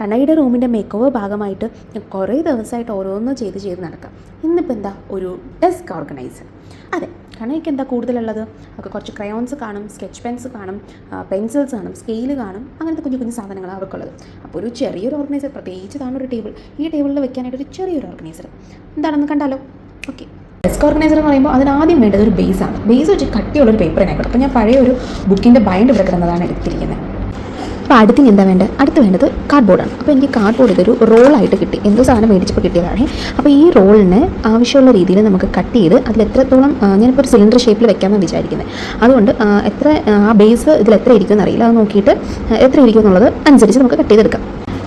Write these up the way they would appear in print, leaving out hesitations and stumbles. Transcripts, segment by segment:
കണ്ണകിയുടെ റൂമിൻ്റെ make over ഭാഗമായിട്ട് കുറേ ദിവസമായിട്ട് ഓരോന്നും ചെയ്ത് നടക്കാം. ഇന്നിപ്പോൾ എന്താ ഒരു ഡെസ്ക് ഓർഗനൈസർ. അതെ, കണ്ണകിക്ക് എന്താ കൂടുതലുള്ളത്? ഒക്കെ കുറച്ച് ക്രയോൺസ് കാണും, സ്കെച്ച് പെൻസ് കാണും, പെൻസിൽസ് കാണും, സ്കെയിൽ കാണും, അങ്ങനത്തെ കുഞ്ഞു കുഞ്ഞു സാധനങ്ങളാണ് അവർക്കുള്ളത്. അപ്പോൾ ഒരു ചെറിയൊരു ഓർഗനൈസർ, പ്രത്യേകിച്ച് ഇതാണ് ഒരു ടേബിൾ. ഈ ടേബിളിൽ വെക്കാനായിട്ടൊരു ചെറിയൊരു ഓർഗനൈസർ എന്താണെന്ന് കണ്ടാലോ? ഓക്കെ, ഡെസ്ക് ഓർഗനൈസർ എന്ന് പറയുമ്പോൾ അതിനാദ്യം വേണ്ടത് ഒരു ബേസാണ്. ബേസ് വെച്ച് കട്ടിയുള്ളൊരു പേപ്പർ ആയിക്കോട്ടെ. അപ്പോൾ ഞാൻ പഴയ ഒരു ബുക്കിൻ്റെ ബൈൻഡ് ഇവിടെ കിടന്നതാണ് എടുത്തിരിക്കുന്നത്. അപ്പോൾ അടുത്ത് എന്താ വേണ്ടത്? അടുത്ത് വേണ്ടത് കാർഡ്ബോർഡാണ്. അപ്പോൾ എനിക്ക് കാർഡ്ബോർഡ് ഇതൊരു റോളായിട്ട് കിട്ടി, എന്തോ സാധനം മേടിച്ചപ്പോൾ കിട്ടിയതാണ്. അപ്പോൾ ഈ റോളിന് ആവശ്യമുള്ള രീതിയിൽ നമുക്ക് കട്ട് ചെയ്ത് അതിൽ എത്രത്തോളം, ഞാനിപ്പോൾ ഒരു സിലിണ്ടർ ഷേപ്പിൽ വെക്കാമെന്ന് വിചാരിക്കുന്നത്. അതുകൊണ്ട് എത്ര ആ ബേസ് ഇതിൽ എത്ര ഇരിക്കുമെന്ന് അറിയില്ല, അത് നോക്കിയിട്ട് എത്ര ഇരിക്കും എന്നുള്ളത് അനുസരിച്ച് നമുക്ക് കട്ട് ചെയ്തെടുക്കാം.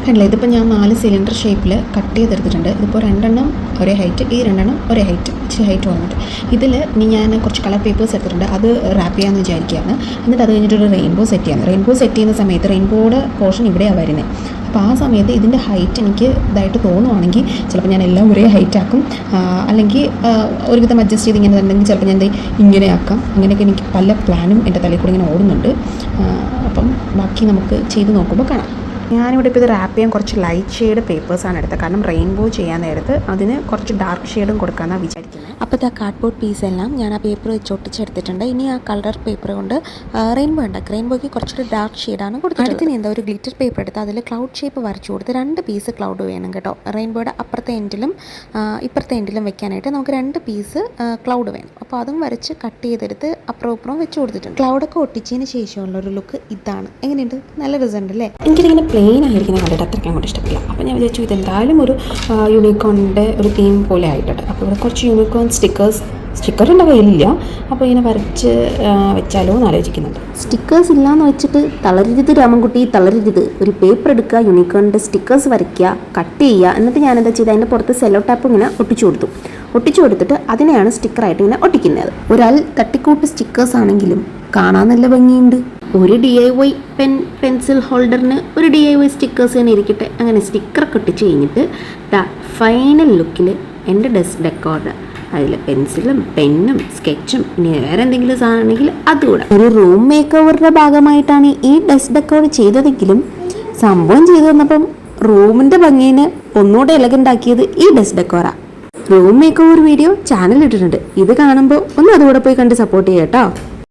കണ്ടില്ലേ, ഇതിപ്പോൾ ഞാൻ 4 സിലിണ്ടർ ഷേപ്പിൽ കട്ട് ചെയ്തെടുത്തിട്ടുണ്ട്. ഇതിപ്പോൾ 2 ഒരേ ഹൈറ്റ്, ഈ 2 ഒരേ ഹൈറ്റ്, ഇച്ചിരി ഹൈറ്റ് വന്നിട്ട് ഇതിൽ ഞാൻ കുറച്ച് കളർ പേപ്പേഴ്സ് എടുത്തിട്ടുണ്ട്. അത് റാപ്പ് ചെയ്യാമെന്ന് വിചാരിക്കുകയാണ്. എന്നിട്ട് അത് കഴിഞ്ഞിട്ടൊരു റെയിൻബോ സെറ്റ് ചെയ്യണം. റെയിൻബോ സെറ്റ് ചെയ്യുന്ന സമയത്ത് റെയിൻബോയുടെ പോർഷൻ ഇവിടെയാണ് വരുന്നത്. അപ്പോൾ ആ സമയത്ത് ഇതിൻ്റെ ഹൈറ്റ് എനിക്ക് ഇതായിട്ട് തോന്നുവാണെങ്കിൽ ചിലപ്പോൾ ഞാൻ എല്ലാം ഒരേ ഹൈറ്റ് ആക്കും, അല്ലെങ്കിൽ ഒരുവിധം അഡ്ജസ്റ്റ് ചെയ്ത് ഇങ്ങനെ തന്നെങ്കിൽ ചിലപ്പോൾ ഞാൻ ഇങ്ങനെ ആക്കാം. അങ്ങനെയൊക്കെ എനിക്ക് പല പ്ലാനും എൻ്റെ തലയിൽ കൂടെ ഇങ്ങനെ ഓടുന്നുണ്ട്. അപ്പം ബാക്കി നമുക്ക് ചെയ്ത് നോക്കുമ്പോൾ കാണാം. ഞാനിവിടെ ഇപ്പോൾ ഇത് റാപ്പ് ചെയ്യാൻ കുറച്ച് ലൈറ്റ് ഷെയ്ഡ് പേപ്പേഴ്സാണ് എടുത്തത്. കാരണം റെയിൻബോ ചെയ്യാൻ നേരത്ത് അതിന് കുറച്ച് ഡാർക്ക് ഷെയ്ഡും കൊടുക്കാമെന്നാണ് വിചാരിക്കുന്നത്. അപ്പോൾ ആ കാർഡ്ബോർഡ് പീസെല്ലാം ഞാൻ ആ പേപ്പർ വെച്ച് ഒട്ടിച്ചെടുത്തിട്ടുണ്ട്. ഇനി ആ കളർ പേപ്പർ കൊണ്ട് റെയിൻബോ ഉണ്ടാക്കി. റെയിൻബോയ്ക്ക് കുറച്ചൊരു ഡാർക്ക് ഷെയ്ഡാണ് കൊടുത്തത്. അടുത്തിന് എന്താ ഒരു ഗ്ലിറ്റർ പേപ്പർ എടുത്ത് അതിൽ ക്ലൗഡ് ഷേപ്പ് വരച്ചു കൊടുത്ത് 2 പീസ് ക്ലൗഡ് വേണം കേട്ടോ. റെയിൻബോയുടെ അപ്പുറത്തെ എൻഡിലും ഇപ്പുറത്തെ എൻഡിലും വെക്കാനായിട്ട് നമുക്ക് 2 പീസ് ക്ലൗഡ് വേണം. അപ്പോൾ അതും വരച്ച് കട്ട് ചെയ്തെടുത്ത് അപ്പുറം വെച്ച് കൊടുത്തിട്ടുണ്ട്. ക്ലൗഡൊക്കെ ഒട്ടിച്ചതിന് ശേഷമുള്ളൊരു ലുക്ക് ഇതാണ്. എങ്ങനെയുണ്ട്? നല്ല റിസൾട്ട് അല്ലേ? എനിക്കിതിങ്ങനെ പ്ലെയിൻ ആയിരിക്കുന്ന കണ്ടിട്ട് അത്രയ്ക്ക് അങ്ങോട്ട് ഇഷ്ടപ്പെടില്ല. അപ്പോൾ ഞാൻ വിചാരിച്ചു ഇതെന്തായാലും ഒരു യൂണിക്കോണിൻ്റെ ഒരു തീം പോലെ ആയിട്ടുണ്ട്. അപ്പോൾ ഇവിടെ കുറച്ച് യൂണിക്കോൺ സ്റ്റിക്കർ എൻ്റെ കയ്യിലില്ല. അപ്പോൾ ഇങ്ങനെ വരച്ച് വെച്ചാലോ എന്ന് ആലോചിക്കുന്നുണ്ട്. സ്റ്റിക്കേഴ്സ് ഇല്ലയെന്ന് വെച്ചിട്ട് തളരരുത് രാമൻകുട്ടി, തളരരുത്. ഒരു പേപ്പർ എടുക്കുക, യൂണിക്കോണിൻ്റെ സ്റ്റിക്കേഴ്സ് വരയ്ക്കുക, കട്ട് ചെയ്യുക. എന്നിട്ട് ഞാനെന്താ ചെയ്ത് അതിൻ്റെ പുറത്ത് സെല്ലോ ടാപ്പ് ഇങ്ങനെ ഒട്ടിച്ചു കൊടുത്തിട്ട് അതിനെയാണ് സ്റ്റിക്കറായിട്ട് ഇങ്ങനെ ഒട്ടിക്കുന്നത്. ഒരാൾ തട്ടിക്കൂട്ട് സ്റ്റിക്കേഴ്സ് ആണെങ്കിലും കാണാൻ നല്ല ഭംഗിയുണ്ട്. ഒരു DIY പെൻസിൽ ഹോൾഡറിന് ഒരു DIY സ്റ്റിക്കേഴ്സ് തന്നെ ഇരിക്കട്ടെ. അങ്ങനെ സ്റ്റിക്കറൊക്കെ ഒട്ടിച്ച് കഴിഞ്ഞിട്ട് ഫൈനൽ ലുക്കിൽ എൻ്റെ ഡെസ്ക് ഡെക്കോർഡ്, അതിൽ പെൻസിലും പെന്നും സ്കെച്ചും ഇനി വേറെ എന്തെങ്കിലും സാധനമാണെങ്കിൽ അതുകൂടെ. ഒരു റൂം മേക്ക് ഓവറിൻ്റെ ഭാഗമായിട്ടാണ് ഈ ഡെസ്ക് ഡെക്കോർ ചെയ്തതെങ്കിലും സംഭവം ചെയ്തു വന്നപ്പം റൂമിൻ്റെ ഭംഗിനെ ഒന്നുകൂടെ എലഗൻ്റ് ആക്കിയത് ഈ ഡെസ്ക് ഡെക്കോറാണ്. റൂം മേക്ക് ഓവർ വീഡിയോ ചാനലിട്ടിട്ടുണ്ട്. ഇത് കാണുമ്പോൾ ഒന്ന് അതുകൂടെ പോയി കണ്ട് സപ്പോർട്ട് ചെയ്യാം കേട്ടോ.